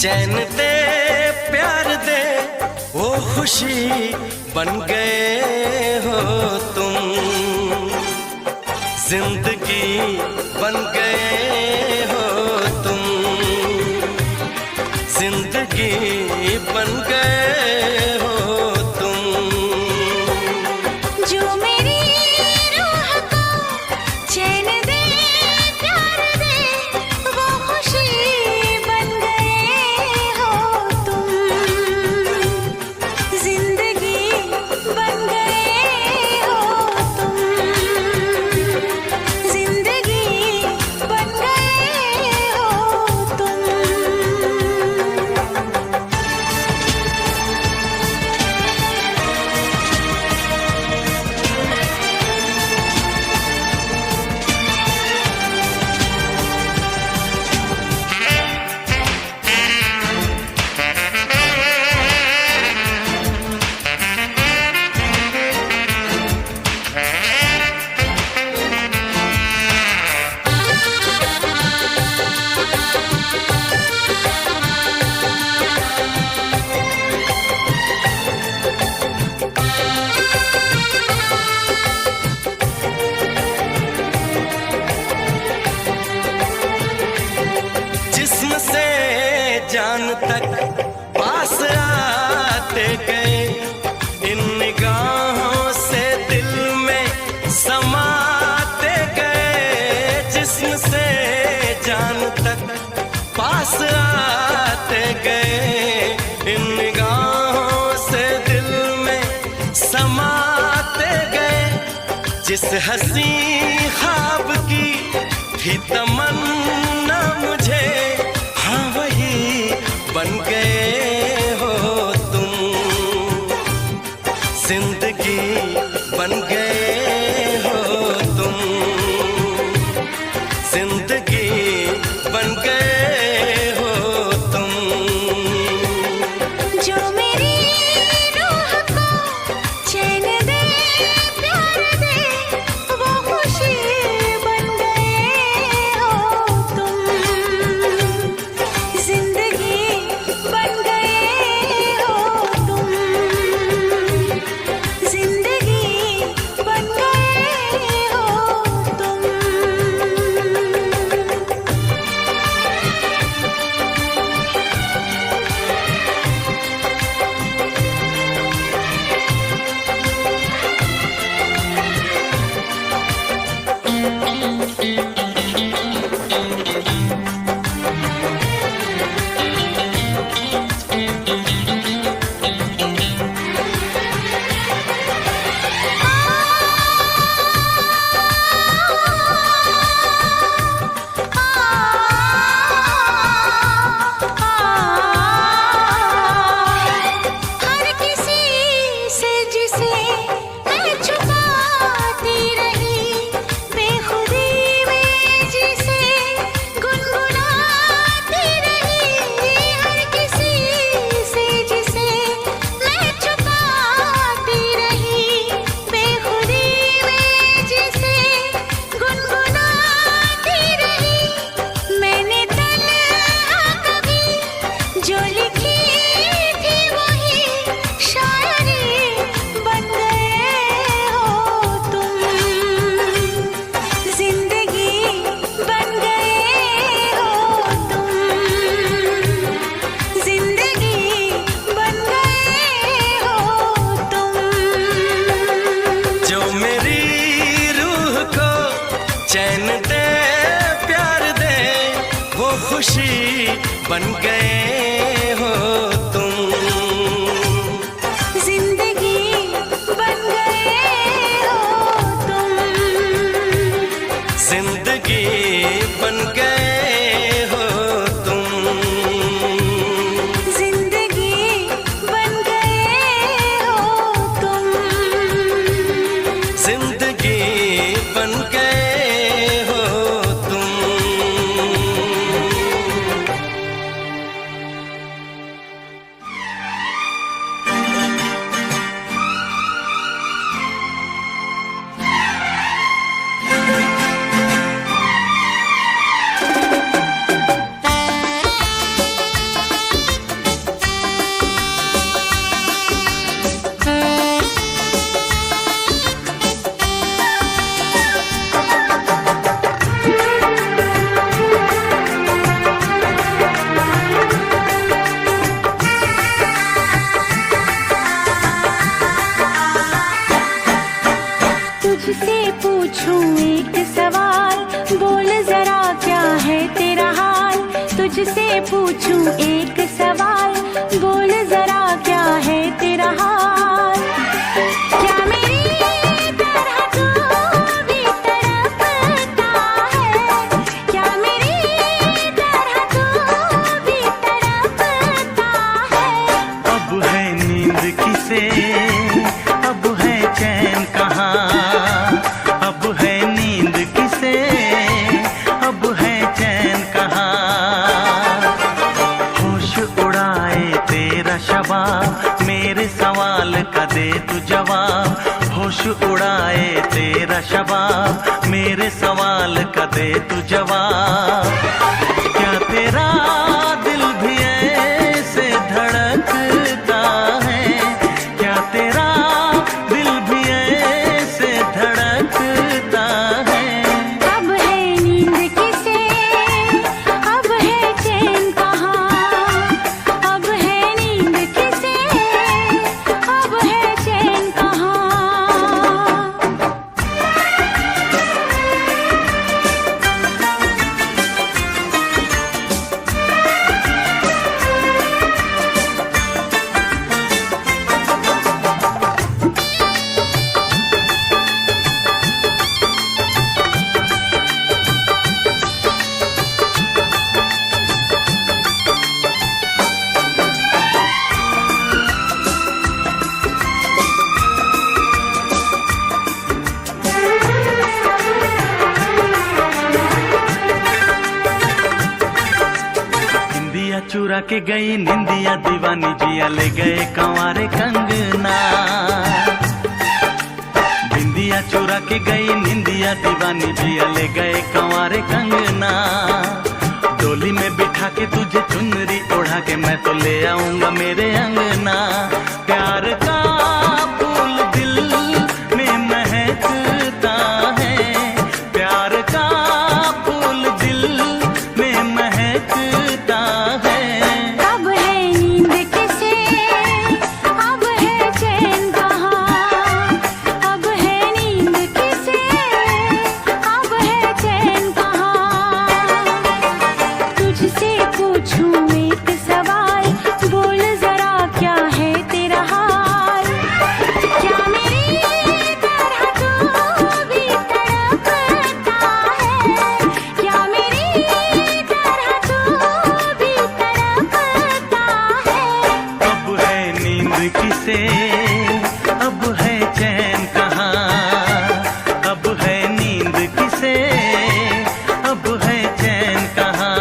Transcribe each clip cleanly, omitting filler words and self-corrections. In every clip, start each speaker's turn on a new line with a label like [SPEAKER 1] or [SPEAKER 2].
[SPEAKER 1] चैन दे प्यार दे वो खुशी बन गए हो तुम, जिंदगी बन गए हो तुम, जिंदगी बन गए हो तुम।
[SPEAKER 2] जो मेरी रूह को चैन दे प्यार दे वो खुशी बन गए हो तुम, जिंदगी बन गए हो तुम, जिंदगी बन गए हो तुम।
[SPEAKER 1] जिस्म से जान तक पास आते गए, इन निगाहों से दिल में समाते गए। जिस्म से जान तक पास आते गए, इन निगाहों से दिल में समाते गए। जिस हंसी ख्वाब की थी तमन्ना मुझे, हाँ वही बन गए हो तुम, जिंदगी बन गए हो तुम, जिंदगी बन गए हो तुम।
[SPEAKER 2] जो मेरी रूह को चैन दे प्यार दे वो खुशी बन गए हो तुम, जिंदगी बन गए हो तुम, जिंदगी बन गए हो तुम। हर किसी से जिसे मैं छुपाती रही, बेखुदी में जिसे गुनगुनाती रही। हर किसी से जिसे मैं छुपाती रही, बेखुदी में जिसे गुनगुनाती रही। मैंने तन्हा कभी जो लिखी थी वही शायरी बन गए हो तुम, जिंदगी बन गए हो तुम, जिंदगी बन गए हो तुम।
[SPEAKER 1] जो मेरी रूह को चैन दे प्यार दे वो खुशी बन गए हो तुम,
[SPEAKER 2] जिंदगी बन गए हो तुम,
[SPEAKER 1] जिंदगी बन गए हो तुम,
[SPEAKER 2] जिंदगी बन गए हो तुम,
[SPEAKER 1] जिंदगी बन गए हो तुम।
[SPEAKER 2] पूछूं एक सवाल, बोल जरा क्या है तेरा हाल। क्या मेरी तरह तू भी तड़पता है, क्या मेरी तरह तू भी तड़पता है।
[SPEAKER 3] अब है नींद किसे, अब है चैन कहाँ, अब है नींद किसे, अब है चैन कहाँ। होश उड़ाए तेरा शबाब, मेरे सवाल का दे तू जवाब। होश उड़ाए तेरा शबाब, मेरे सवाल का दे तू जवाब। क्या तेरा दिल भी ऐसे धड़कता है, क्या तेरा दिल भी ऐसे धड़कता है।
[SPEAKER 2] अब है नींद किसे, अब है चैन कहाँ, अब है नींद किसे, अब है चैन कहाँ।
[SPEAKER 3] निंदिया चुरा के गई निंदिया दीवानी, जिया ले गए कंवारे कंगना। बिंदिया चुरा के गई निंदिया दीवानी, जिया ले गए कंवारे कंगना। डोली में बिठा के तुझे चुनरी ओढ़ा के मैं तो ले आऊंगा मेरे अंगना। प्यार का फूल दिल में महकता है, प्यार का फूल दिल में महकता है।
[SPEAKER 2] अब है नींद किसे, अब है चैन कहाँ, अब है नींद किसे, अब है चैन कहाँ। तुझसे पूछूं एक सवाल, बोल जरा क्या है तेरा हाल। क्या मेरी तरह तू भी तड़पता है, क्या मेरी तरह तू भी तड़पता है।
[SPEAKER 3] अब है नींद किसे, अब है चैन कहाँ, अब है नींद किसे, अब है चैन कहाँ।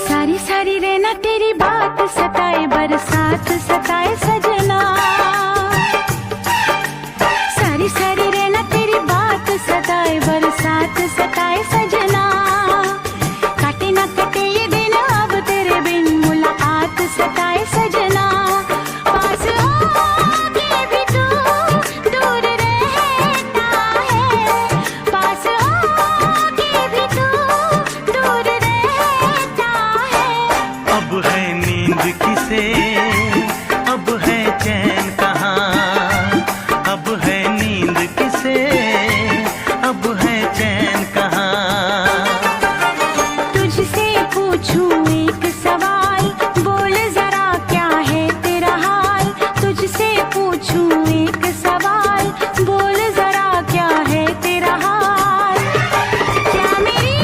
[SPEAKER 2] सारी सारी रहना तेरी बात सताए, बरसात सताए सजना। सारी सारी रहना तेरी बात सताए, बरसात सताए सजना। काटे ना कटे ये दिन अब तेरे बिन, मुलाकात सताए सजना। पास आके भी तू दूर रहता है, पास आके भी तू दूर रहता है।
[SPEAKER 3] अब है नींद किसे, अब है चैन कहाँ, अब है नींद किसे, अब है चैन कहाँ।
[SPEAKER 2] तुझसे पूछूं एक सवाल, बोल जरा क्या है तेरा हाल। तुझसे पूछूं एक सवाल, बोल जरा क्या है तेरा हाल। क्या मेरी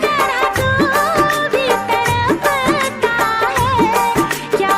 [SPEAKER 2] तरह तू भी तड़पता है, क्या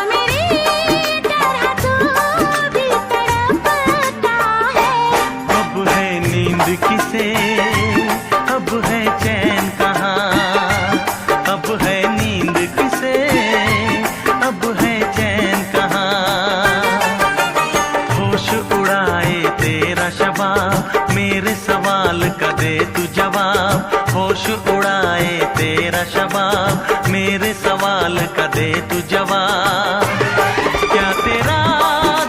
[SPEAKER 3] होश उड़ाए तेरा शबाब, मेरे सवाल का दे तू जवाब। क्या तेरा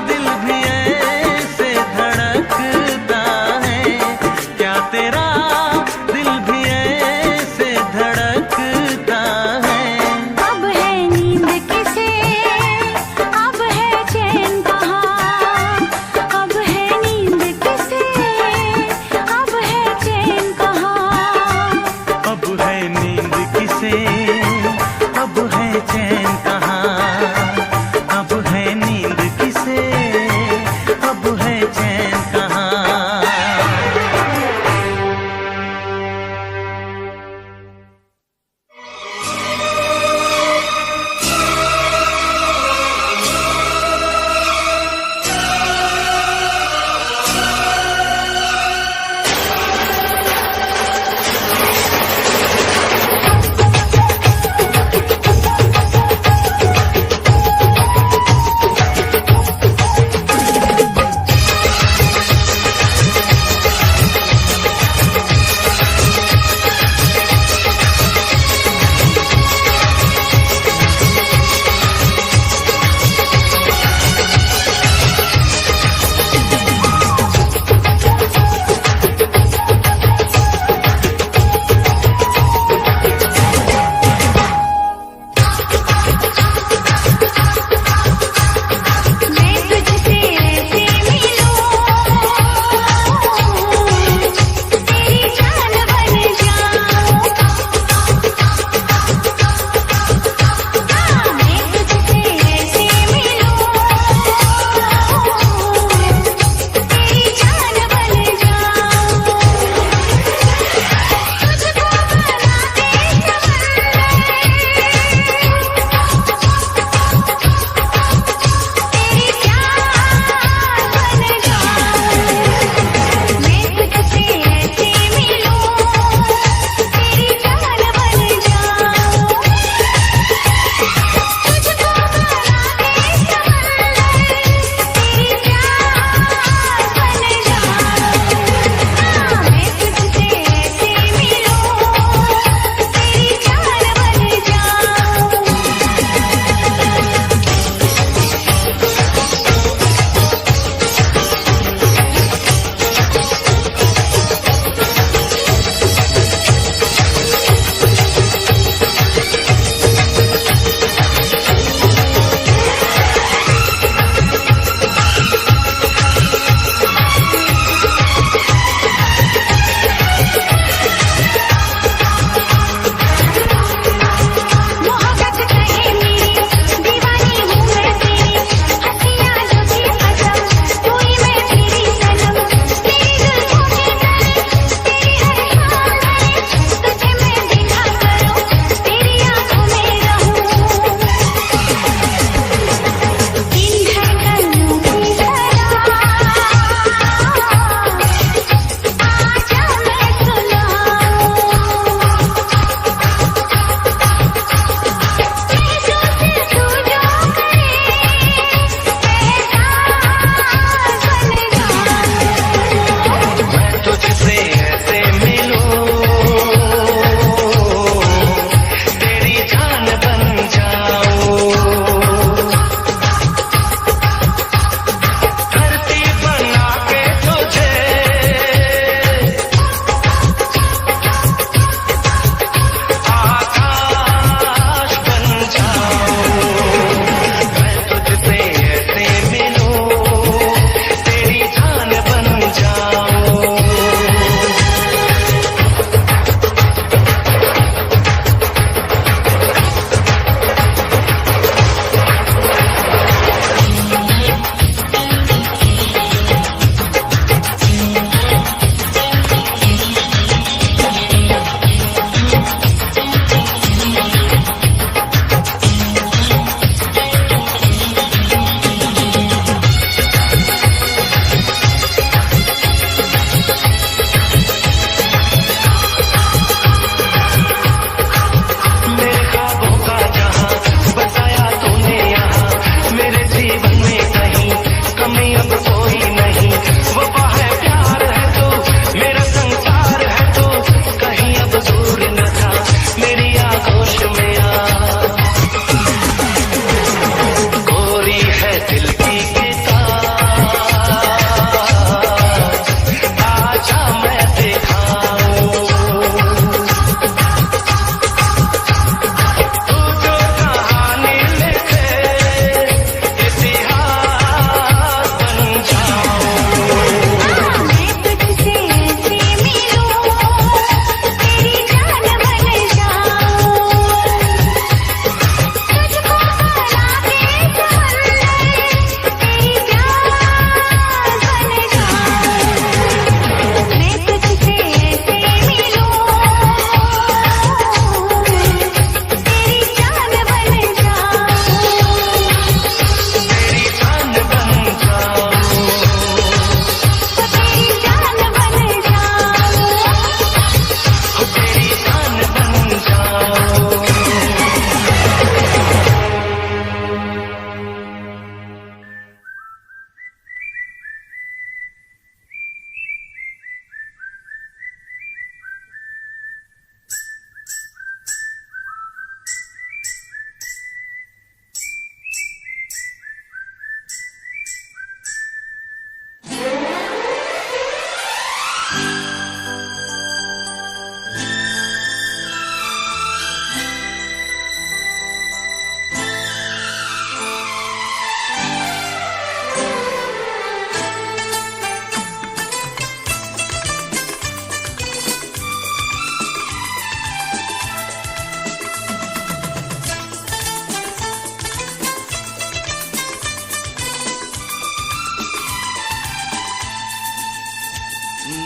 [SPEAKER 3] दिल भी ऐसे धड़कता है, क्या तेरा दिल भी ऐसे धड़कता है।
[SPEAKER 2] अब है नींद किसे, अब है चैन कहाँ, अब है नींद किसे, अब है चैन कहाँ।
[SPEAKER 3] अब है नींद किसे, अब है चैन कहाँ। अब है नींद किसे, अब है चैन कहाँ।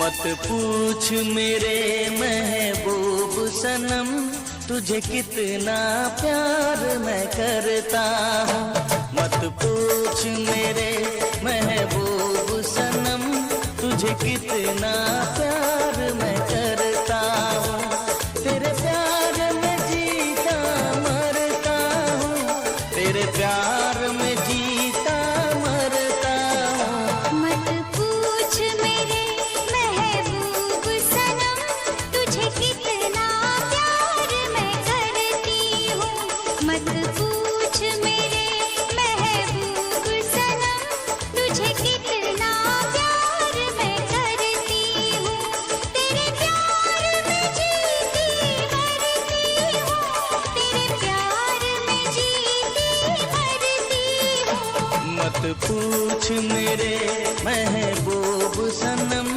[SPEAKER 3] मत पूछ मेरे महबूब सनम, तुझे कितना प्यार मैं करता हूँ। मत पूछ मेरे महबूब सनम, तुझे कितना प्यार मैं करता हूँ। तेरे प्यार में जीता मरता हूँ, तेरे प्यार में जीता मरता हूँ।
[SPEAKER 2] मत पूछ मेरे महबूब सनम, तुझे कितना प्यार मैं करती हूँ। मत पूछ मेरे महबूब सनम, तुझे कितना प्यार मैं करती हूँ। तेरे प्यार में जीती मरती हूँ, तेरे प्यार में जीती मरती हूँ।
[SPEAKER 3] मत पूछ मेरे महबूब सनम,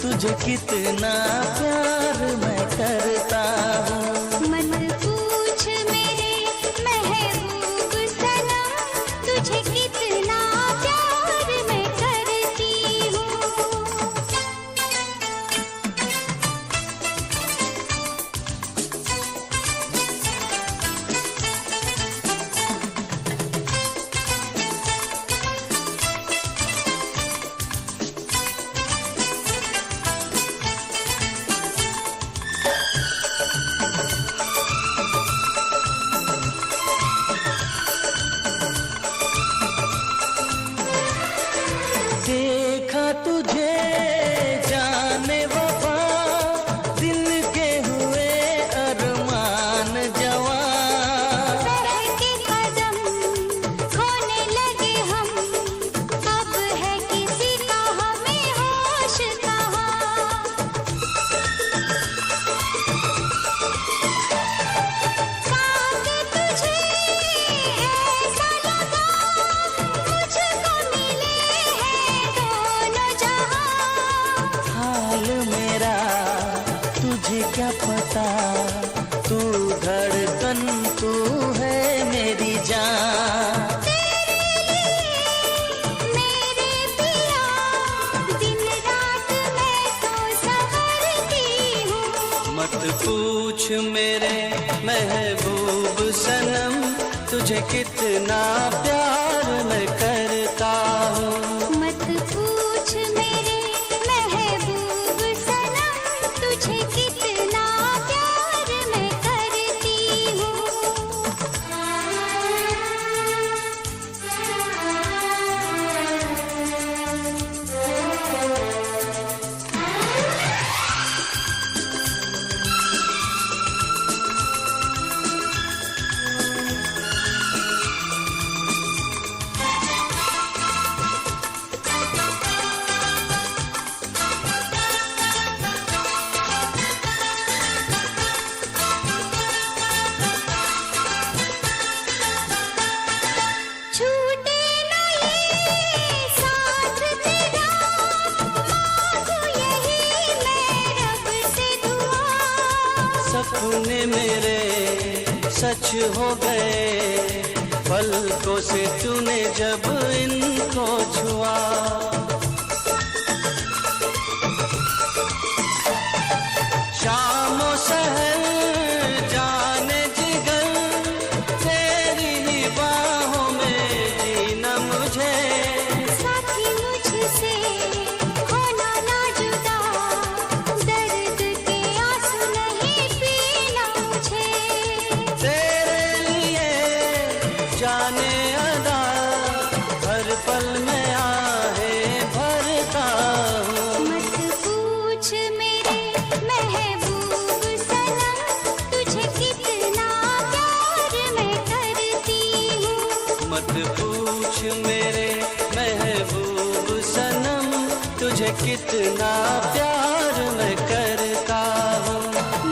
[SPEAKER 3] तुझे कितना प्यार मैं करता हूँ।
[SPEAKER 2] मत पूछ मेरे महबूब सनम, तुझे कितना प्यार मैं करती हूँ।
[SPEAKER 3] देखा तुझे जाने वफा, दिल के हुए अरमान जवान।
[SPEAKER 2] बहके कदम खोने लगे हम, अब है किसी का हमें होश कहाँ। साथ तुझे ऐसा लगा, मुझको मिले हैं दोनों जहां।
[SPEAKER 3] हाल मेरा तुझे क्या पता, तू धड़कन तू है मेरी जान।
[SPEAKER 2] मेरे पिया दिन रात मैं तो संवरती हूँ।
[SPEAKER 3] मत पूछ मेरे महबूब सनम, तुझे कितना प्यार मैं करता हूँ।
[SPEAKER 2] मत पूछ मेरे महबूब सनम, तुझे कितना प्यार मैं करती हूँ। छूटे न ये साथ तेरा, मांगू यही मैं रब से दुआ।
[SPEAKER 3] सपने मेरे सच हो गए, पलकों से तूने जब इनको छुआ। शामों सहर जाने जिगर, तेरी ही बाहों में जीना मुझे।
[SPEAKER 2] साथी मुझसे होना ना जुदा, दर्द के आंसू नहीं पीना मुझे।
[SPEAKER 3] तेरे लिए जाने अदा, हर पल में आहे भरता हूँ।
[SPEAKER 2] मत पूछ मेरे महबूब सनम, तुझे कितना प्यार मैं करती हूँ।
[SPEAKER 3] मत पूछ मेरे महबूब सनम, तुझे कितना प्यार मैं करता हूँ।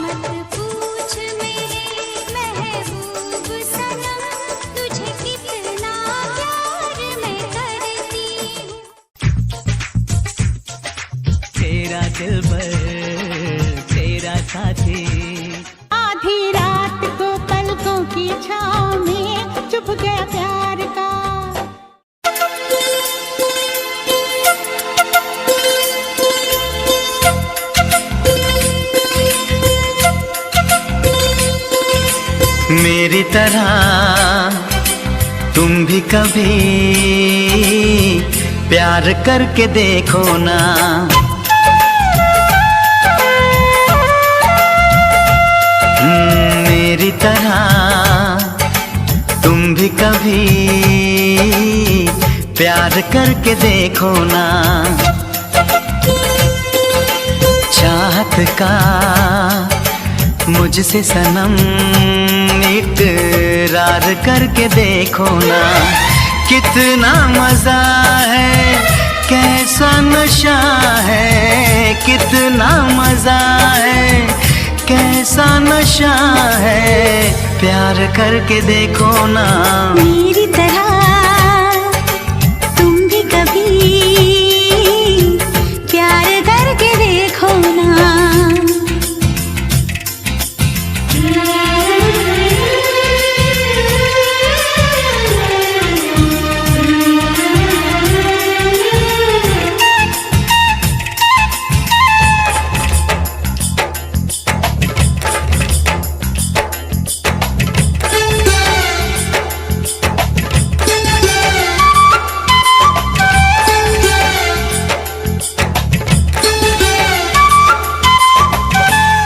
[SPEAKER 2] मत पूछ मेरे महबूब सनम, तुझे कितना प्यार मैं करती हूँ।
[SPEAKER 3] तेरा दिलबर तेरा साथी,
[SPEAKER 4] आधी रात को पलकों की छाँव में चुप गया प्यार का।
[SPEAKER 3] मेरी तरह तुम भी कभी प्यार करके देखो ना। मेरी तरह तुम भी कभी प्यार करके देखो ना। चाहत का मुझसे सनम इकरार करके देखो ना। कितना मजा है, कैसा नशा है, कितना मजा है, कैसा नशा है, प्यार करके देखो ना।
[SPEAKER 2] मेरी तरह तुम भी कभी प्यार करके देखो ना।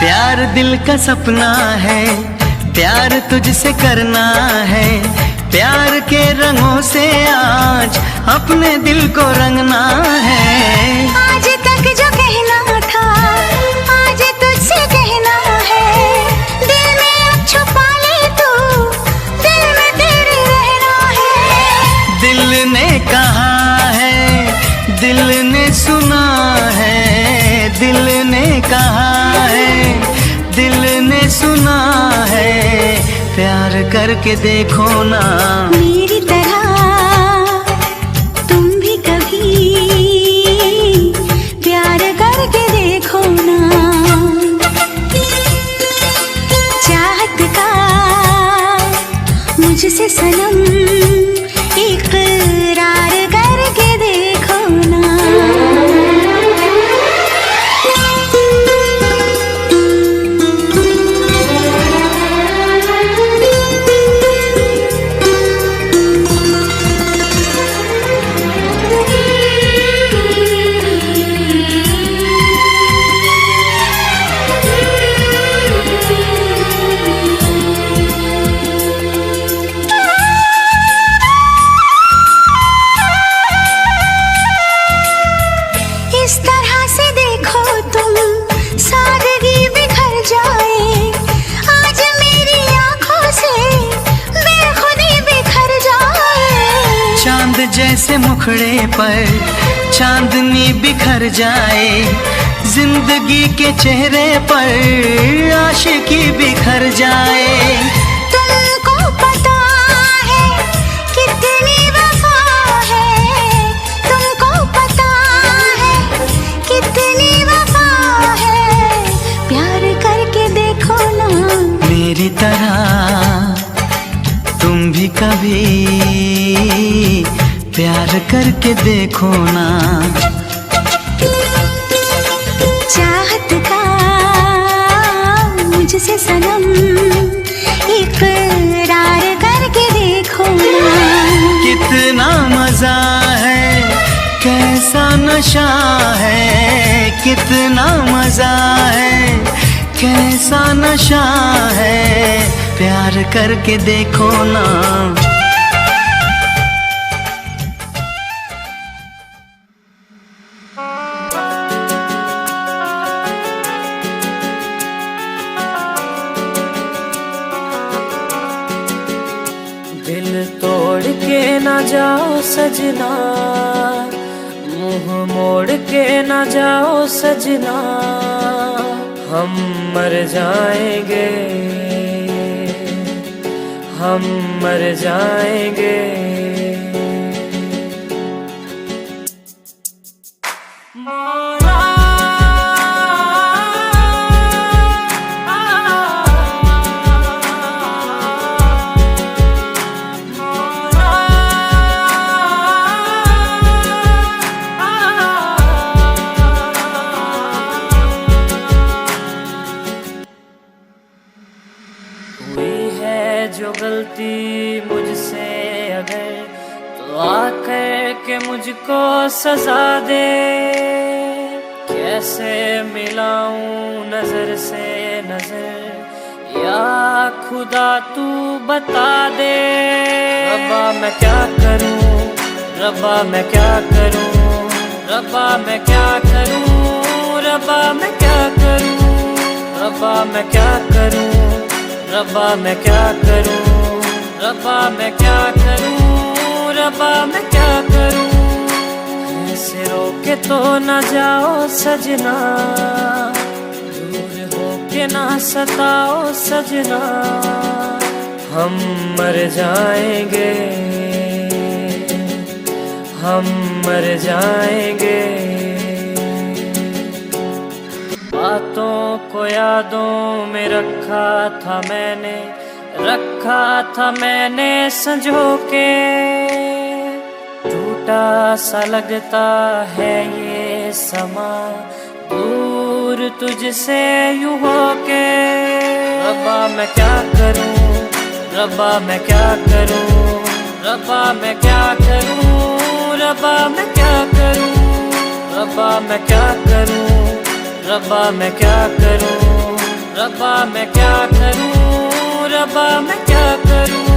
[SPEAKER 3] प्यार दिल का सपना है, प्यार तुझसे करना है। प्यार के रंगों से आज अपने दिल को रंगना है।
[SPEAKER 2] आज तक जो कहना था आज तुझसे कहना है। दिल में अब छुपा ले तू, दिल में तेरे रहना है।
[SPEAKER 3] दिल ने कहा है, दिल ने सुना है, दिल ने कहा है, दिल ने सुना है, प्यार करके देखो ना।
[SPEAKER 2] मेरी तरह तुम भी कभी प्यार करके देखो ना। चाहत का मुझसे सनम इकरार करके देखो ना। इस तरह से देखो तुम सादगी बिखर जाए। आज मेरी आंखों से बेखुदी बिखर जाए।
[SPEAKER 3] चांद जैसे मुखड़े पर चांदनी बिखर जाए। जिंदगी के चेहरे पर आशिकी बिखर जाए।
[SPEAKER 2] तुमको पता है कितनी वफा है, तुमको पता है कितनी वफा है, प्यार करके देखो ना।
[SPEAKER 3] मेरी तरह तुम भी कभी प्यार करके देखो ना।
[SPEAKER 2] चाहत का मुझसे सनम इकरार करके देखो ना।
[SPEAKER 3] कितना मजा है, कैसा नशा है, कितना मजा है, कैसा नशा है, प्यार करके देखो ना।
[SPEAKER 5] दिल तोड़ के ना जाओ सजना, मुंह मोड़ के ना जाओ सजना। हम मर जाएंगे, हम मर जाएंगे। मौला हुई है जो गलती मुझसे अगर, तो आकर के मुझको सजा दे। कैसे मिलाऊं नजर से नजर, या खुदा तू बता दे। रब्बा मैं क्या करूं, रब्बा मैं क्या करूं, रब्बा मैं क्या करूं, रब्बा मैं क्या करूं, रब्बा मैं क्या करूं, रब्बा मैं क्या करूं, रब्बा मैं क्या करूं, रब्बा मैं क्या करूं। ऐसे रोके तो न जाओ सजना, दूर होके ना सताओ सजना, हम मर जाएंगे, हम मर जाएंगे। बातों को यादों में रखा था मैंने, रखा था मैंने संजो के। टूटा सा लगता है ये समा, दूर तुझसे यूं होके। रब्बा मैं क्या करूं, रब्बा मैं क्या करूं, रब्बा मैं क्या करूं, रब्बा मैं क्या करूं, रब्बा मैं क्या करूं, रब्बा मैं क्या करूं, रब्बा मैं क्या करूं, रब्बा मैं क्या करूं।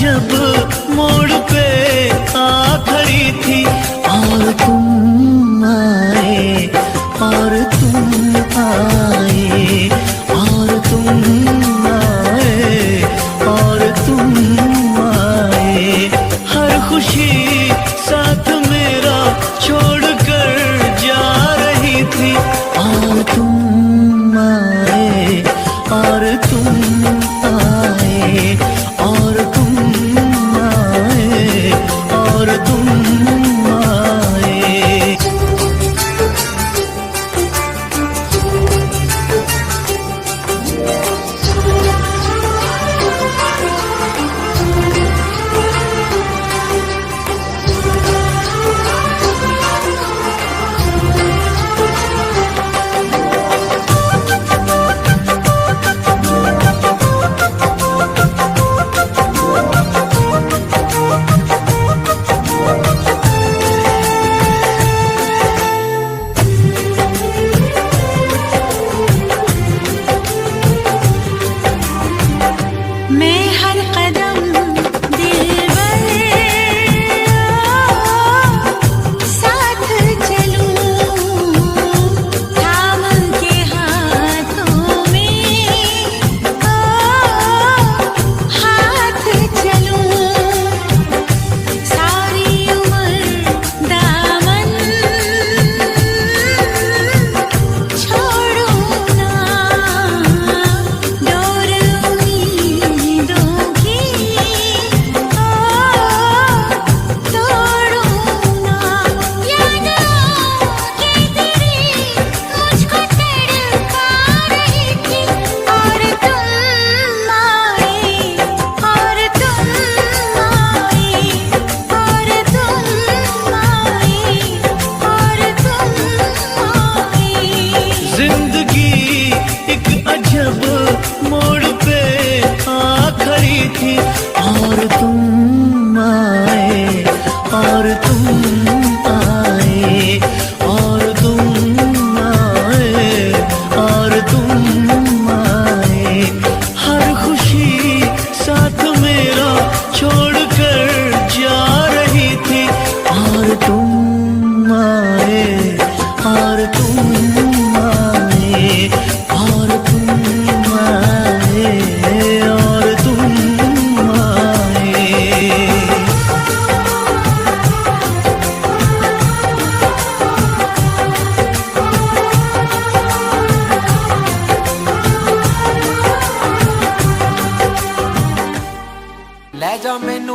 [SPEAKER 6] जब मोड़ पे आ खड़ी थी, और तुम आए, और तुम आए, और तुम आए, और तुम आए। हर खुशी साथ मेरा छोड़ कर जा रही थी, और तुम आए, और तुम आए, और तुम आए, और तुम आए।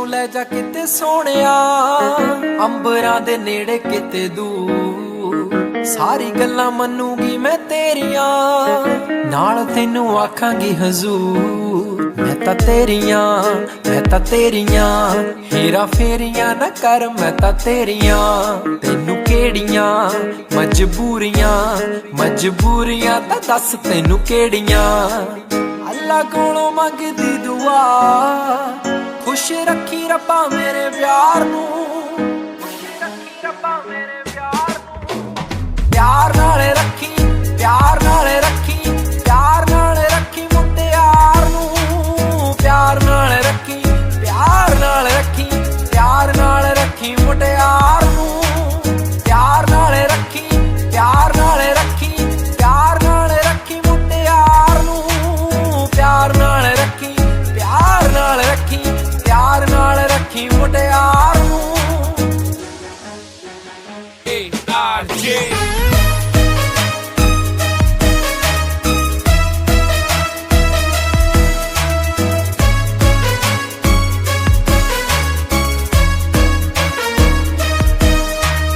[SPEAKER 7] ਮੈਨੂੰ ਲੈ ਜਾ ਕਿਤੇ ਸੋਹਣਿਆ, ਅੰਬਰਾਂ ਦੇ ਨੇੜੇ ਕਿਤੇ ਦੂਰ। ਸਾਰੀ ਗੱਲਾਂ ਮੰਨੂਗੀ ਮੈਂ ਤੇਰੀਆਂ, ਨਾਲ ਤੈਨੂੰ ਆਖਾਂਗੀ ਹਜ਼ੂਰ। ਮੈਂ ਤਾਂ ਤੇਰੀਆਂ ਹੀਰਾ ਫੇਰੀਆਂ ਨਾ ਕਰ, ਮੈਂ ਤਾਂ ਤੇਰੀਆਂ। ਤੈਨੂੰ ਕਿਹੜੀਆਂ ਮਜਬੂਰੀਆਂ ਤਾਂ ਦੱਸ ਤੈਨੂੰ ਕਿਹੜੀਆਂ। ਅੱਲਾ ਕੋਲੋਂ ਮੰਗਦੀ ਦੁਆ, ਖੁਸ਼ ਰੱਖੀ ਰੱਬਾ ਮੇਰੇ ਪਿਆਰ ਨੂੰ, ਖੁਸ਼ ਰੱਖੀ ਰੱਬਾ ਮੇਰੇ ਪਿਆਰ ਨੂੰ। ਪਿਆਰ ਨਾਲ ਰੱਖੀ, ਪਿਆਰ ਨਾਲ ਰੱਖੀ, ਪਿਆਰ ਨਾਲ ਰੱਖੀ ਮੁਟਿਆਰ ਨੂੰ। ਪਿਆਰ ਨਾਲ ਰੱਖੀ, ਪਿਆਰ ਨਾਲ ਰੱਖੀ, ਪਿਆਰ ਨਾਲ ਰੱਖੀ ਮੁਟਿਆਰ ਨੂੰ। ਪਿਆਰ ਨਾਲ ਰੱਖੀ, ਪਿਆਰ ਨਾਲ ਰੱਖੀ, ਪਿਆਰ ਨਾਲ ਰੱਖੀ ਮੁਟਿਆਰ ਨੂੰ। ਪਿਆਰ ਨਾਲ ਰੱਖੀ, ਪਿਆਰ ਨਾਲ ਰੱਖੀ, ਪਿਆਰ ਨਾਲ ਰੱਖੀ ਮੁਟਿਆਰ ਨੂੰ।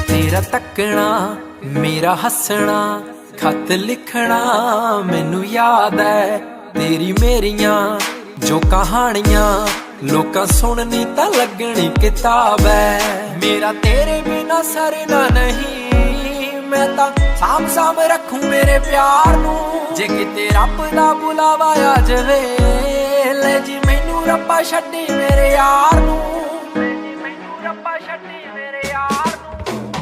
[SPEAKER 7] ਤੇਰਾ ਤੱਕਣਾ, ਮੇਰਾ ਹੱਸਣਾ, ਖਤ ਲਿਖਣਾ ਮੈਨੂੰ ਯਾਦ ਐ। ਤੇਰੀ ਮੇਰੀਆਂ ਜੋ ਕਹਾਣੀਆਂ ਲੋਕਾਂ ਸੁਣਨੀ ਤਾਂ ਲੱਗਣੀ ਕਿਤਾਬ ਐ। ਮੇਰਾ ਤੇਰੇ ਬਿਨਾ ਸਰਨਾ ਨਹੀਂ, ਮੈਂ ਤਾਂ ਸਾਂਭ ਰੱਖੂ ਮੇਰੇ ਪਿਆਰ ਨੂੰ। ਜੇ ਕਿਤੇ ਰੱਬ ਦਾ ਬੁਲਾਵਾ ਆ ਜਾਵੇ, ਲੈ ਜੀ ਮੈਨੂੰ ਰੱਬਾ ਛੱਡੀ ਮੇਰੇ ਯਾਰ ਨੂੰ, ਲੈ ਜੀ ਮੈਨੂੰ ਰੱਬਾ ਛੱਡੀ ਮੇਰੇ ਯਾਰ ਨੂੰ।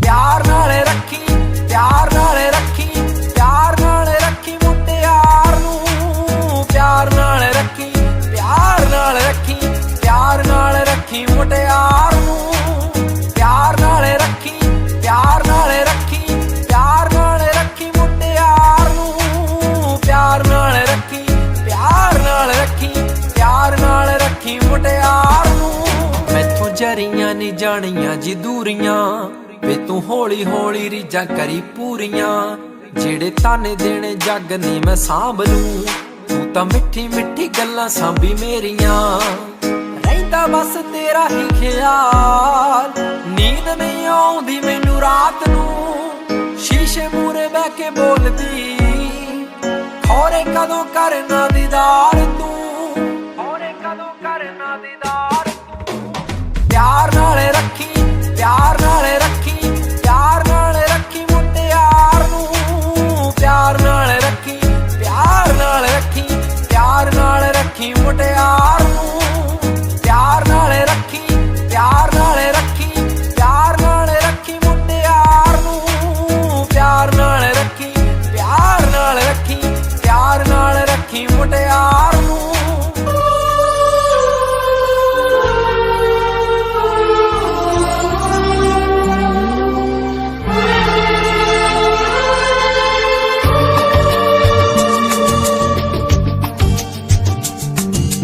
[SPEAKER 7] ਪਿਆਰ ਨਾਲ ਰੱਖੀ, ਪਿਆਰ ਨਾਲ ਰੱਖੀ, ਪਿਆਰ ਨਾਲ ਰੱਖੀ ਮੁਟਿਆਰ ਨੂੰ। ਪਿਆਰ ਨਾਲ ਰੱਖੀ, ਪਿਆਰ ਨਾਲ ਰੱਖੀ, ਪਿਆਰ ਨਾਲ ਰੱਖੀ ਮੁਟਿਆਰ ਨੂੰ। ਪਿਆਰ ਨਾਲ ਰੱਖੀ, ਪਿਆਰ ਨਾਲ ਰੱਖੀ, ਪਿਆਰ ਨਾਲ ਰੱਖੀ ਮੁਟਿਆਰ ਨੂੰ। ਪਿਆਰ ਨਾਲ ਰੱਖੀ, ਪਿਆਰ ਨਾਲ ਰੱਖੀ, ਪਿਆਰ ਨਾਲ ਰੱਖੀ ਮੁਟਿਆਰ ਨੂੰ। ਮੈਥੋਂ ਜਰੀਆਂ ਨੀ ਜਾਣੀਆਂ ਜੀ ਦੂਰੀਆਂ, ਵੇ ਤੂੰ ਹੌਲੀ ਹੌਲੀ ਰੀਝਾਂ ਕਰੀ ਪੂਰੀਆਂ। ਜਿਹੜੇ ਤਾਨੇ ਦੇਣੇ ਜੱਗ ਨੀ ਮੈਂ ਸਾਂਭ ਲੂੰ, ਤੂੰ ਤਾਂ ਮਿੱਠੀ ਮਿੱਠੀ ਗੱਲਾਂ ਸਾਂਭੀ ਮੇਰੀਆਂ। ਰਹਿੰਦਾ ਬਸ ਤੇਰਾ ਹੀ ਖਿਆਲ, ਨੀਂਦ ਨਹੀਂ ਆਉਂਦੀ ਮੈਨੂੰ ਰਾਤ ਨੂੰ। ਸ਼ੀਸ਼ੇ ਮੂਰੇ ਬਹਿ ਕੇ ਬੋਲਦੀ, ਖੌਰੇ ਕਦੋਂ ਕਰਨਾ ਦੀਦਾਰ ਤੂੰ, ਖੌਰੇ ਕਦੋਂ ਕਰਨਾ ਦੀਦਾਰ ਤੂੰ। ਪਿਆਰ ਨਾਲ ਰੱਖੀ, ਪਿਆਰ ਨਾਲ ਰੱਖੀ, ਪਿਆਰ ਨਾਲ ਰੱਖੀ ਮੁਟਿਆਰ ਨੂੰ। ਪਿਆਰ ਨਾਲ ਰੱਖੀ, ਪਿਆਰ ਨਾਲ ਰੱਖੀ, ਪਿਆਰ ਨਾਲ ਰੱਖੀ ਮੁਟਿਆਰ ਨੂੰ। ਪਿਆਰ ਨਾਲ ਰੱਖੀ, ਪਿਆਰ ਨਾਲ ਰੱਖੀ, ਪਿਆਰ ਨਾਲ ਰੱਖੀ ਮੁਟਿਆਰ ਨੂੰ। ਪਿਆਰ ਨਾਲ ਰੱਖੀ, ਪਿਆਰ ਨਾਲ ਰੱਖੀ, ਪਿਆਰ ਨਾਲ ਰੱਖੀ ਮੁਟਿਆਰ ਨੂੰ।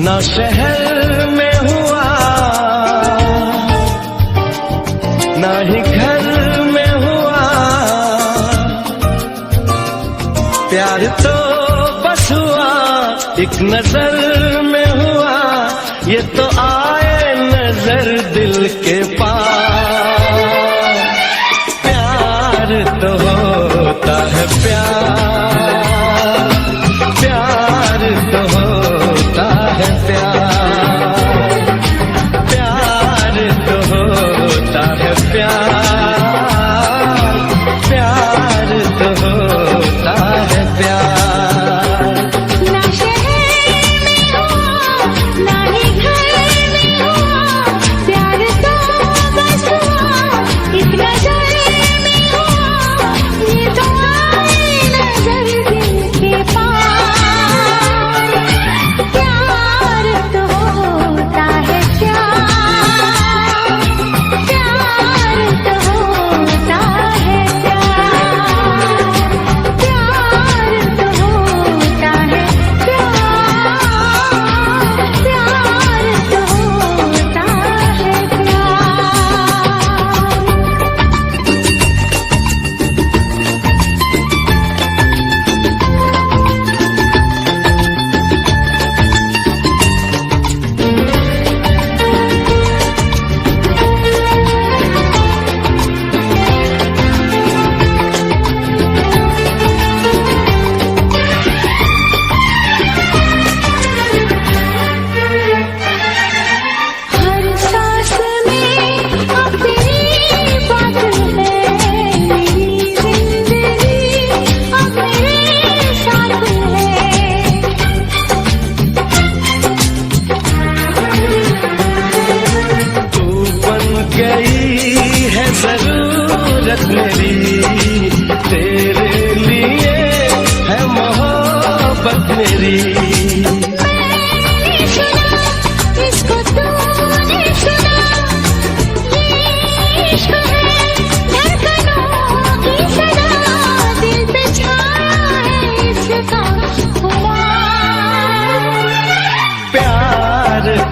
[SPEAKER 6] ना शहर में हुआ, ना ही घर में हुआ, प्यार तो बस हुआ एक नजर में हुआ। ये तो आए नजर दिल के पास, प्यार तो होता है प्यार, प्यार तो होता है प्यार, प्यार तो होता है प्यार, प्यार तो होता है प्यार।
[SPEAKER 2] ना शहर में हुआ, ना ही घर में हुआ, प्यार तो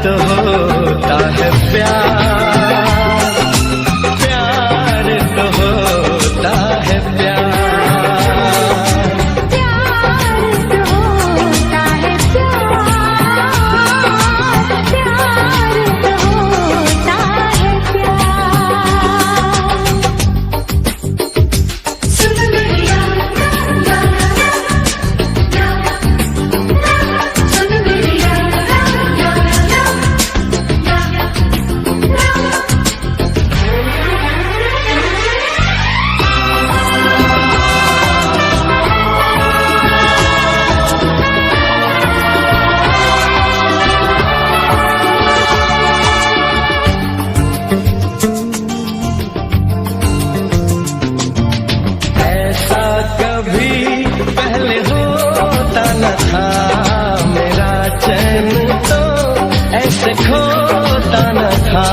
[SPEAKER 6] तो होता है प्यार, प्यार तो होता है प्यार। मेरा चैन तो ऐसे खोता न था।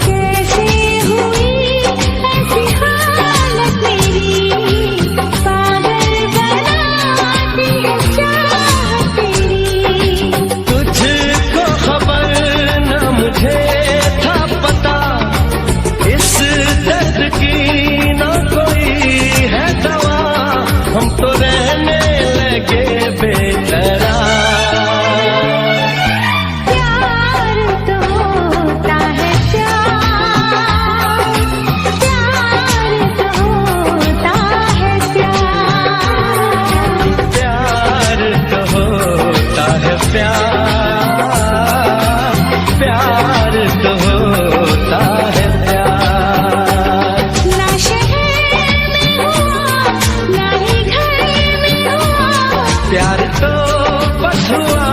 [SPEAKER 2] कैसे हुई ऐसी हालत मेरी, पागल बनाती है चाहत तेरी।
[SPEAKER 6] तुझको खबर न मुझे था पता, इस दर्द की हम तो रहने लगे बेकरार।
[SPEAKER 2] प्यार तो होता है प्यार, प्यार तो होता है प्यार।
[SPEAKER 6] प्यार तो होता है प्यार, प्यार तो होता है प्यार।
[SPEAKER 2] ना शहर में हुआ ना ही घर में हुआ,
[SPEAKER 6] प्यार तो बस हुआ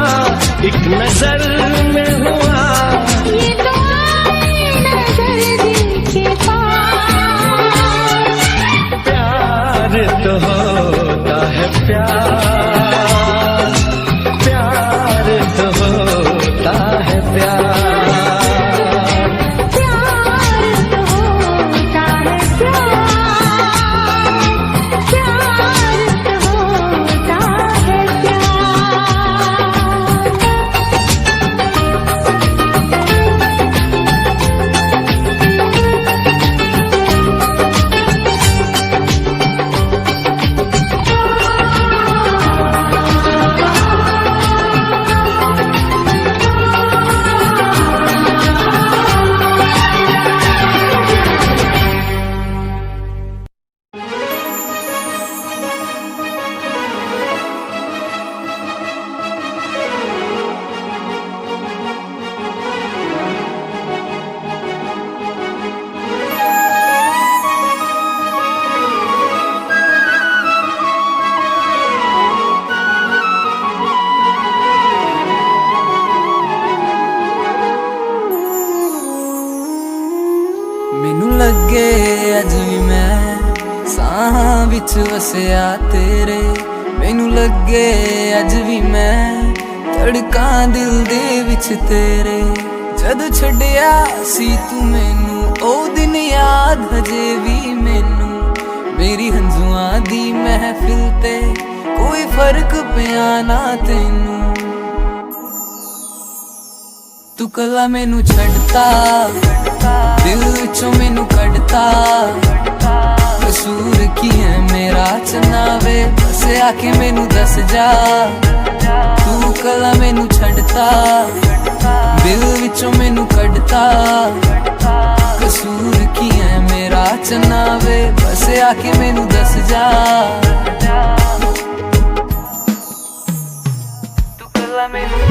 [SPEAKER 6] एक नजर में हुआ।
[SPEAKER 2] ये तो आए नजर दिल के पास।
[SPEAKER 6] प्यार तो होता है प्यार, प्यार तो होता है प्यार।
[SPEAKER 7] ਮੈਨੂੰ ਲੱਗੇ ਅੱਜ ਵੀ ਮੈਂ ਸਾਹਾਂ ਵਿੱਚ ਵਸਿਆ ਤੇਰੇ। ਮੈਨੂੰ ਲੱਗੇ ਅੱਜ ਵੀ ਮੈਂ ਧੜਕਾਂ ਦਿਲ ਦੇ ਵਿੱਚ ਤੇਰੇ। ਜਦ ਛੱਡਿਆ ਸੀ ਤੂੰ ਮੈਨੂੰ ਉਹ ਦਿਨ ਯਾਦ ਹਜੇ ਵੀ ਮੈਨੂੰ। ਮੇਰੀ ਹੰਝੂਆਂ ਦੀ ਮਹਿਫਿਲ ਤੇ ਕੋਈ ਫਰਕ ਪਿਆ ਨਾ ਤੈਨੂੰ। ਤੂੰ ਕੱਲਾ ਮੈਨੂੰ ਛੱਡਤਾ, दिल विचों मैनू कढ़ता। कसूर की है मेरा चनावे, बस आके मैनू दस जा। तू कला मैनू छड़ता, दिल विचों मैनू कढ़ता। कसूर की है मेरा चनावे, बस आके मैनू दस जा। तू कला मैनू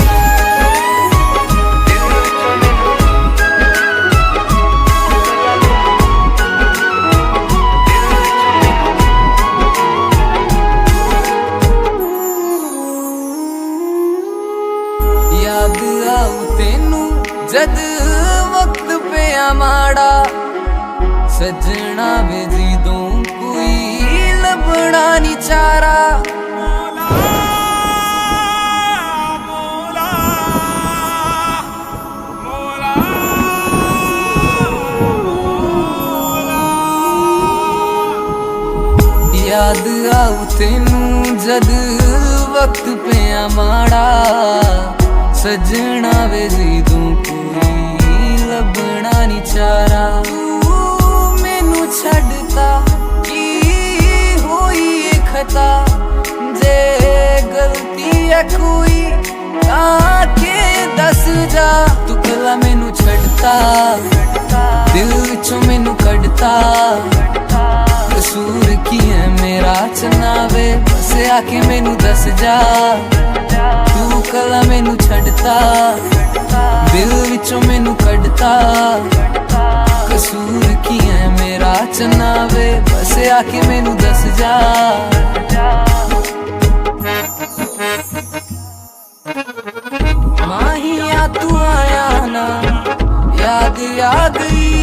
[SPEAKER 7] याद आऊ तेनू जद वक्त पिया माड़ा। सजना वे जीदों कोई लभना नी चारा। याद आऊ तेनू जद वक्त पे माड़ा सजना वे जीदू कोई लभना नी चारा तू मैनू छड़ता की होई ए खता जे गलती है कोई आके दस जा तू कला मैनू छड़ता दिल विचों मैनू कढ़ता कसूर की है मेरा चनावे बस आके मैनू दस जा तू कला मैनू छड़ता दिल विचों मैनू कढ़ता कसूर की है मेरा चनावे बस आके मैनू दस जा माहिया तू आया ना याद आ गई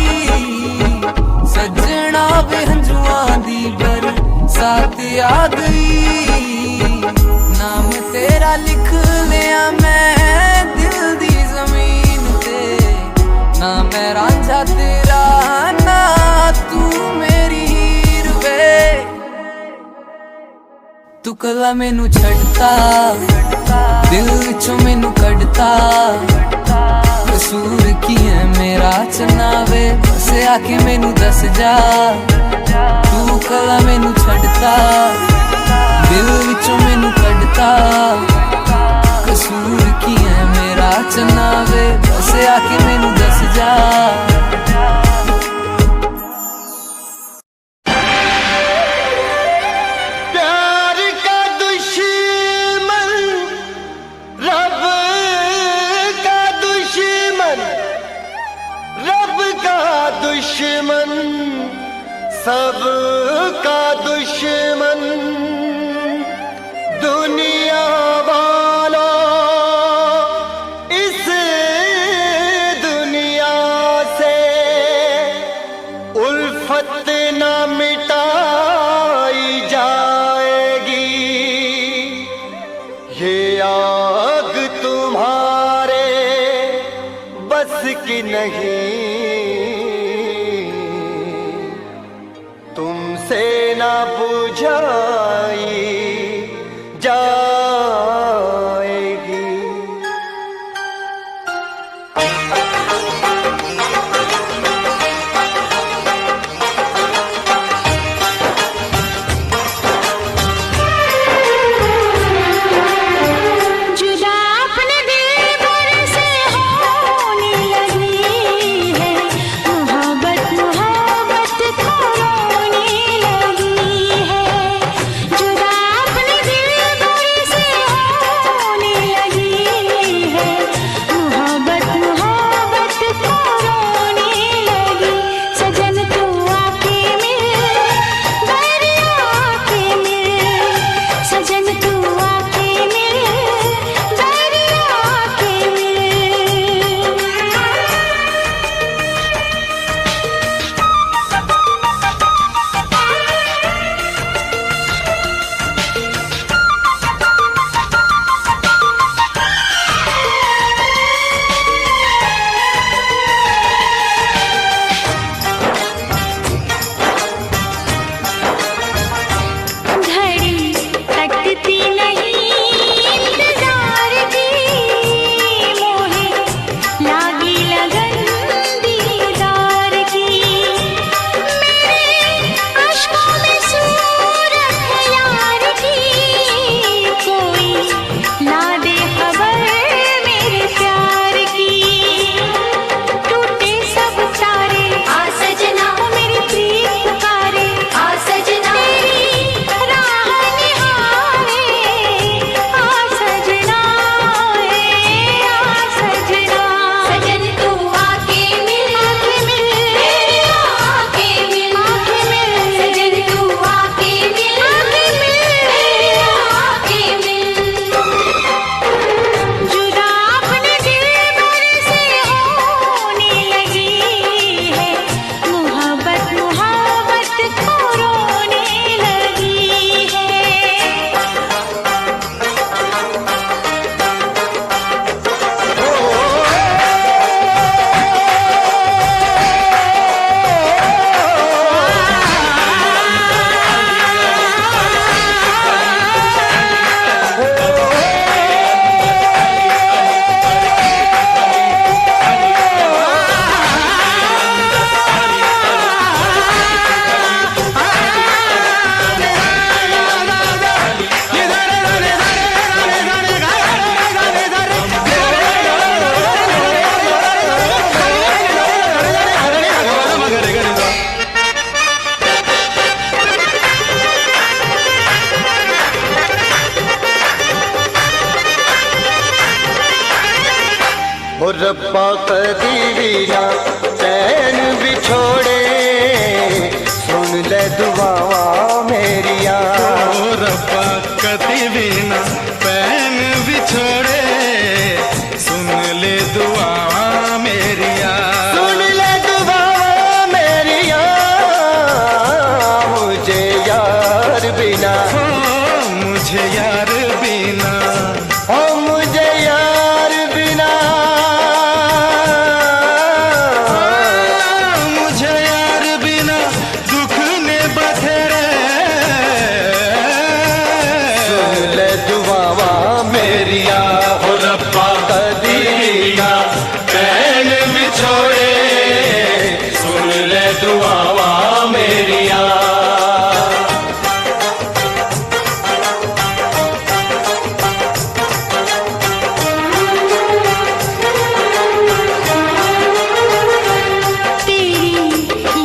[SPEAKER 7] सजना वे हंजुआं दी बरसात आ गई नाम तेरा लिख लिया मैं दिल दी जमीन ते ना मैं रांझा तेरा ना तू मेरी हीर वे तू कला मैनू छड़ता दिल विचों मैनू कढ़ता कसूर की है मेरा चनावे बस आके मैनू दस जा तू कला मैनू छड़ता दिल विचों मैनू कढ़ता कसूर की है मेरा चनावे बस आके मैनू दस जा
[SPEAKER 1] दुश्मन सबका दुश्मन दुनिया वालों इस दुनिया से उल्फत न मिटाई जाएगी ये आग तुम्हारे बस की नहीं तुमसे ना बुझाई जाएगी।
[SPEAKER 2] जुदा अपने दिल भर से होने लगी है मोहब्बत मोहब्बत खोने लगी है
[SPEAKER 1] रब्बा कदी भी ना चैन बिछोड़े, सुन ले दुआवा मेरिया।
[SPEAKER 3] ओ रब्बा कदी भी ना पैन बिछोड़े, सुन ले दुआवा मेरिया।
[SPEAKER 1] सुन ले दुआवा मेरिया, मुझे यार बिना,
[SPEAKER 3] मुझे यार बिना,
[SPEAKER 1] ओ मुझे यार बिना,
[SPEAKER 3] मुझे यार बिना दुख ने बथेरे।
[SPEAKER 1] सुन ले दुआवा मेरिया,
[SPEAKER 3] ओ रब्बा
[SPEAKER 1] कदी भी ना
[SPEAKER 3] पैन बिछोड़े, सुन ले दुआवा मेरिया।
[SPEAKER 2] तेरी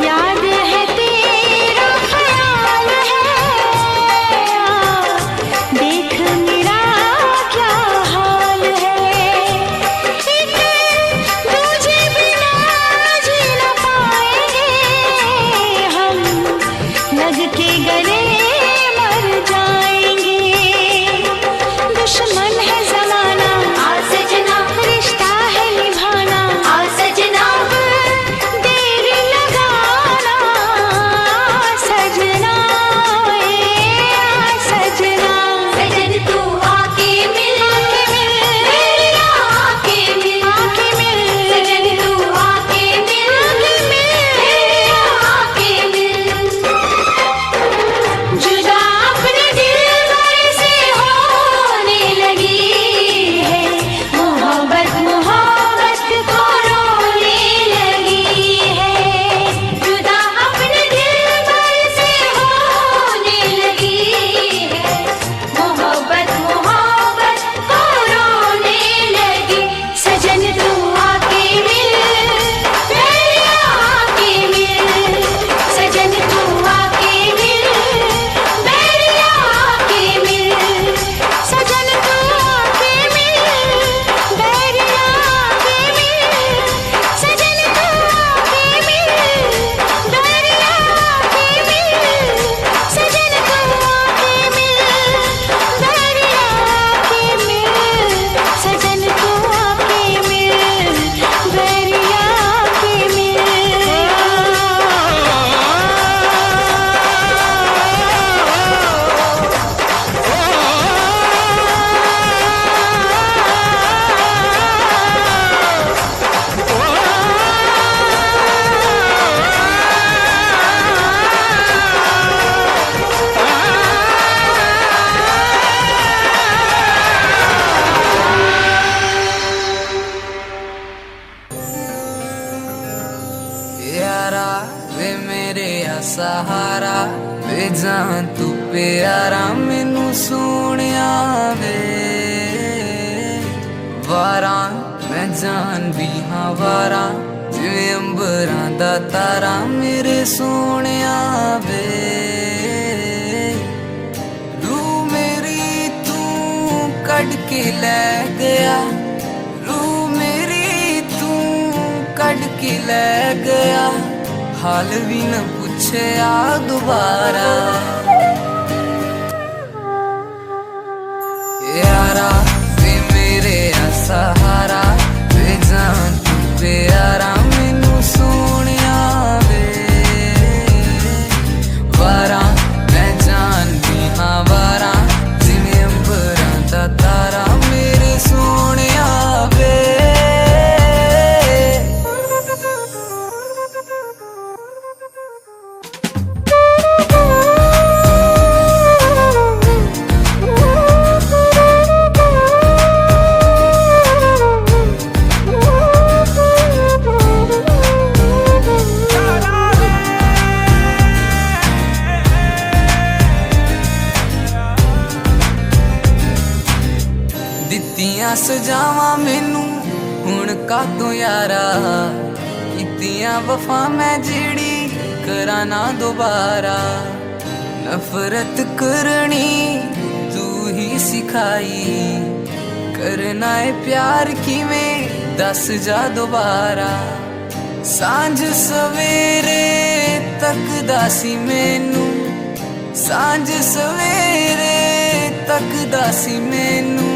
[SPEAKER 2] याद है, तेरा ख्याल है, देख मेरा क्या हाल है। एक दूजे बिना जी न पाएंगे हम, लग के गले मर जाएंगे। दुश्मन है जमाना, आ सजना, रिश्ता है निभाना, आ सजना, देर लगाना सजना, सजना। सजन तू आके मिल, आके मिल, आके मिल, सजन तू आके मिल, आके मिल। जुदा अपने दिल भर से होने लगी है, मोहब्बत मोहब्बत को रोने लगी है। जुदा अपने दिल भर से होने लगी है, मोहब्बत मोहब्बत को रोने लगी। सजन तू आके मिल, मेरिया आके मिल, सजन तू आके मिल, मेरिया आके मिल, सजन तू आके मिल, मेरिया आके मिल, सजन तू आके मिल, मेरिया आके मिल, सजन तू आके मिल, मेरिया आके मिल, सजन तू आके मिल, मेरिया आके मिल।
[SPEAKER 7] यारा वे मेरे सहारा, वे जान तू प्यारा मैनू सोनिया वे। वारा मैं जान भी हाँ वारा, जिवें अंबरां दा तारा मेरे सोनिया वे। रूह मेरी तू कट के ले गया, रूह मेरी तू कट के ले गया, हाल भी न पूछया दोबारा। यारा वे मेरे सहारा, वे जान तू प्यारा मैनू सोनिया वे। वारा मैं जान भी हाँ वारा, जिवें अंबरां दा तारा मेरे सोनिया वे। ਦਿੱਤੀਆਂ ਸਜਾਵਾਂ ਮੈਨੂੰ ਹੁਣ ਕਾਤੋਂ ਯਾਰਾ, ਕੀਤੀਆਂ ਵਫਾ ਮੈਂ ਜਿਹੜੀ ਕਰਾਂ ਨਾ ਦੁਬਾਰਾ। ਨਫ਼ਰਤ ਕਰਨੀ ਤੂੰ ਹੀ ਸਿਖਾਈ, करना है प्यार किवें दस जा दोबारा सांझ सवेरे तक दासी मैनू सांझ सवेरे तक दासी मैनू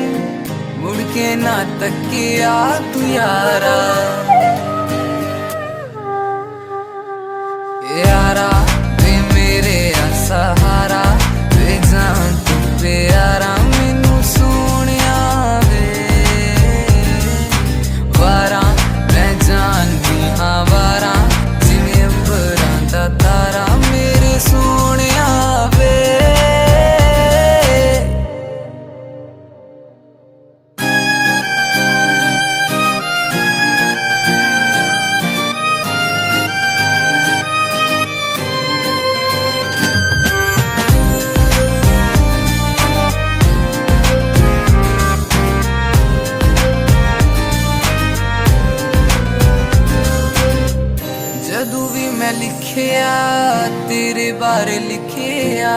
[SPEAKER 7] मुड़ के ना तकिया तू यारा यारा वे मेरे सहारा वे जान तू प्यारा मैनू सोनिया वे वारा मैं जानती हाँ वारा जिवें अंबरां दा तारा मेरे सोनिया वे जदू भी मैं लिखिया तेरे बारे लिखिया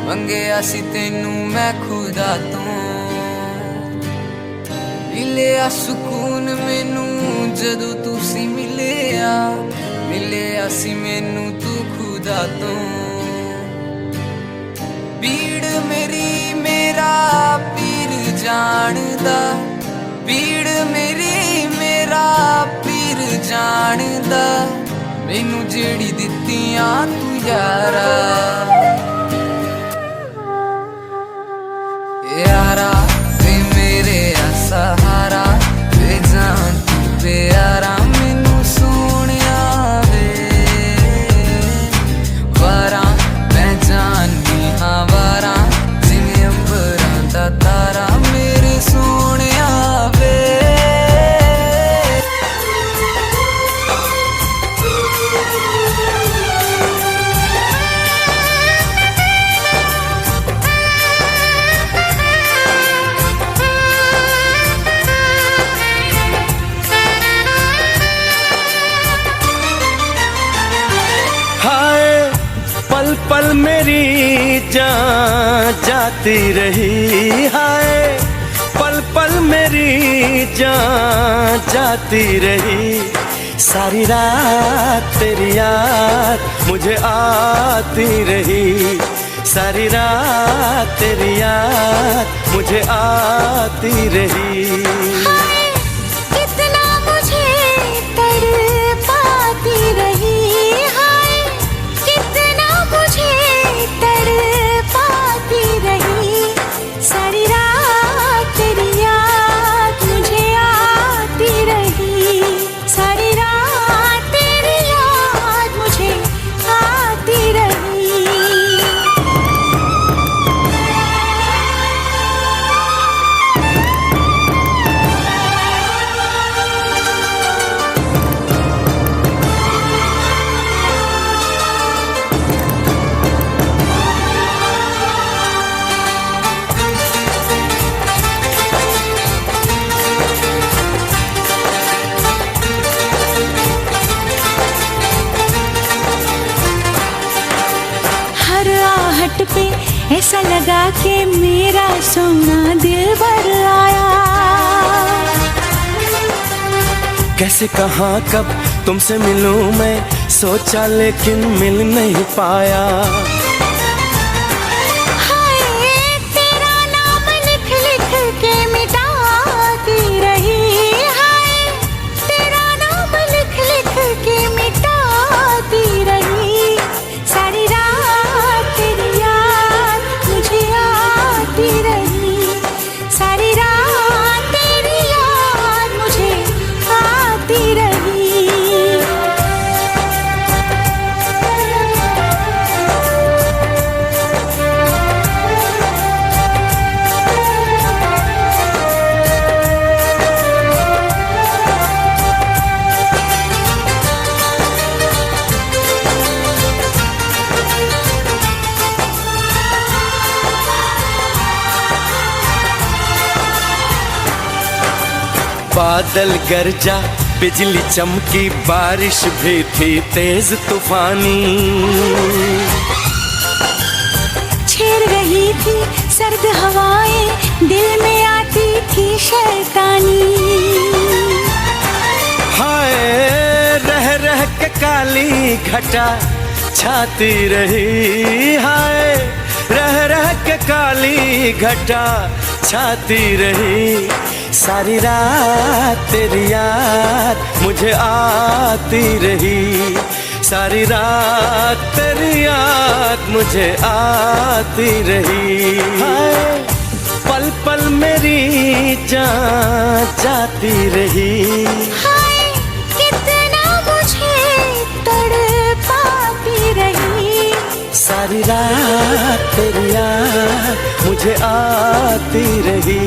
[SPEAKER 7] मंगया सी तेनू मैं खुदा तो मिलिया सुकून मैनू जदू तुसी मिलिया मिलिया सी मैनू तू खुदा तो पीड़ मेरी मेरा पीर जानदा पीड़ मेरी मेरा पीर जानदा मैनू जेड़ी दित्तियां तू यारा यारा वे मेरे सहारा वे जान तू प्यारा मैनू सोनिया वे वारा मैं जानदी हाँ वारा जिवें अंबरां दा तारा मेरे सोनिया वे
[SPEAKER 6] पल पल मेरी जान जाती रही हाय पल पल मेरी जान जाती रही सारी रात तेरी याद मुझे आती रही सारी रात तेरी याद मुझे आती रही
[SPEAKER 2] कितना मुझे तड़पाती रही हाय कितना मुझे तड़पाती रही सारी रात तेरी याद मुझे आती रही सारी रात तेरी याद मुझे आती रही पे ऐसा लगा कि मेरा सोना दिल भर आया
[SPEAKER 6] कैसे कहाँ कब तुमसे मिलूं मैं सोचा लेकिन मिल नहीं पाया
[SPEAKER 2] हाय तेरा नाम लिख लिख के मिटाती रही हाय तेरा नाम लिख लिख के मिटाती रही सारी रात तेरी याद मुझे आती रही सारी रात तेरी याद मुझे आती रही
[SPEAKER 6] बादल गरजा बिजली चमकी बारिश भी थी तेज तूफानी
[SPEAKER 2] छेड़ रही थी सर्द हवाएं दिल में आती थी शैतानी।
[SPEAKER 6] हाय रह रह के काली घटा छाती रही, हाय रह रह के काली घटा छाती रही। सारी रात तेरी याद मुझे आती रही, सारी रात तेरी याद मुझे आती रही। हाय पल पल मेरी जान जाती रही।
[SPEAKER 2] हाय कितना मुझे तड़पाती रही।
[SPEAKER 6] सारी रात तेरी याद मुझे आती रही,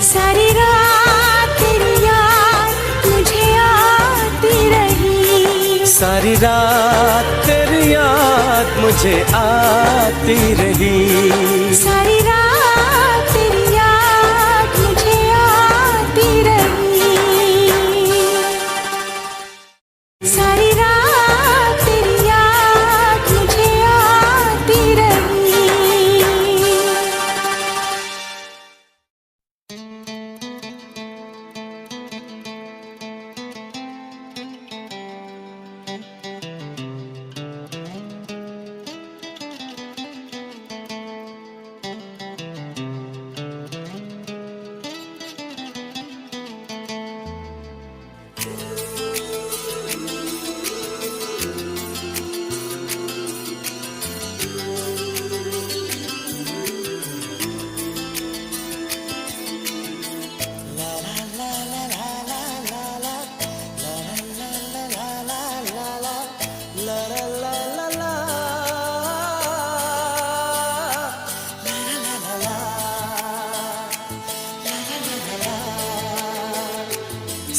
[SPEAKER 2] सारी रात तेरी याद मुझे आती रही।
[SPEAKER 6] सारी रात तेरी याद मुझे आती रही।
[SPEAKER 2] सारी रात तेरी याद मुझे आती रही। सारी रात तेरी याद मुझे आती रही।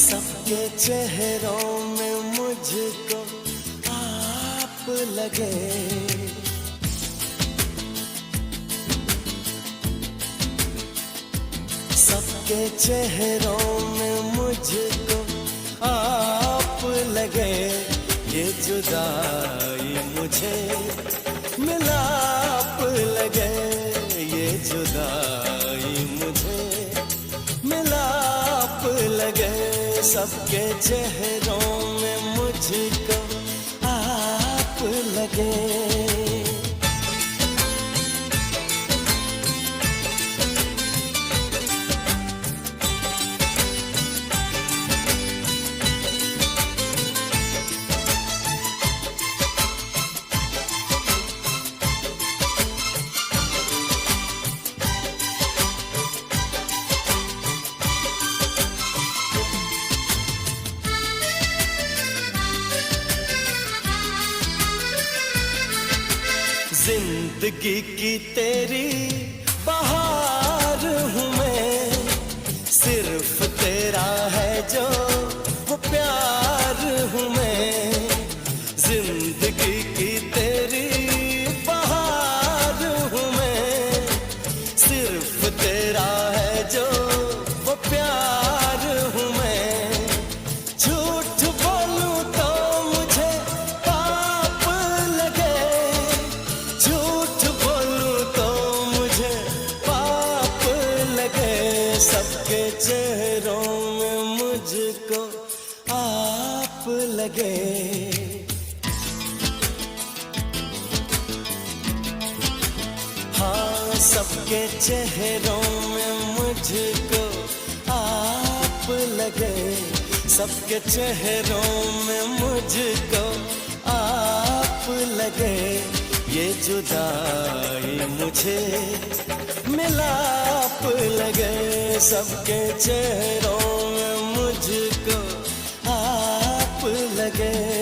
[SPEAKER 6] सबके चेहरों में मुझको आप लगे, सबके चेहरों में मुझको आप लगे। ये जुदाई मुझे मिलाप लगे, ये जुदाई मुझे मिलाप लगे। सबके चेहरों में मुझको आप लगे। जिंदगी की तेरी बहार हूँ मैं, सिर्फ तेरा है जो वो प्यार हूँ मैं। जिंदगी की तेरी बहार हूँ मैं, सिर्फ तेरा है जो वो प्यार हूँ मैं। झूठ बोलूं तो मुझे पाप लगे, झूठ बोलूं तो मुझे पाप लगे। सबके चेहरों में मुझको आप लगे। हाँ सबके चेहरों में मुझको आप लगे, सबके चेहरों में मुझको आप लगे। ये जुदाई मुझे मिलाप लगे, सबके चेहरों में मुझको आप लगे।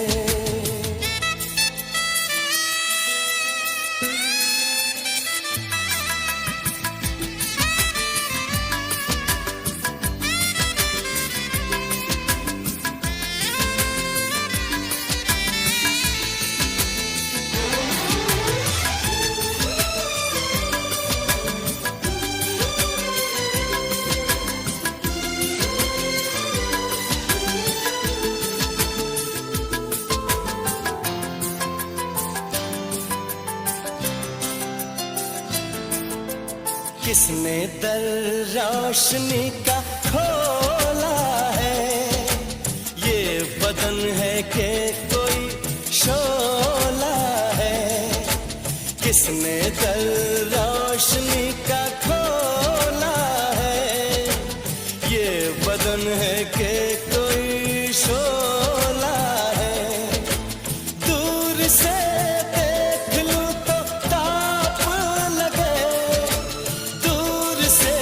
[SPEAKER 6] किसने दर रोशनी का खोला है, ये बदन है कि कोई शोला है। किसने दर रोशनी का खोला है, ये बदन है कि कोई शोला है। दूर से देख लूं तो ताप लगे, दूर से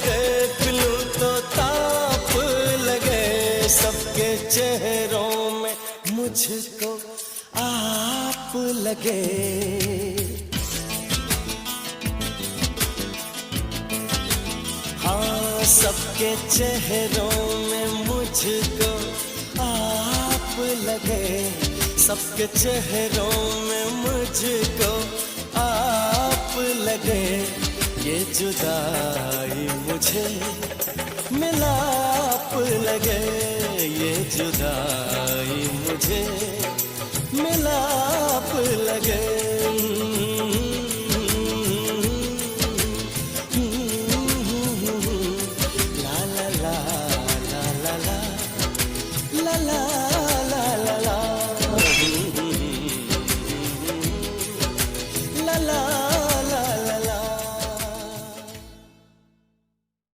[SPEAKER 6] देख लूं तो ताप लगे। सबके चेहरों में मुझको आप लगे। हाँ, सबके चेहरों में मुझको आप लगे, सबके चेहरों में मुझको आप लगे। ये जुदाई मुझे मिलाप लगे, ये जुदाई मुझे मिलाप लगे। ला ला ला ला ला ला ला ला।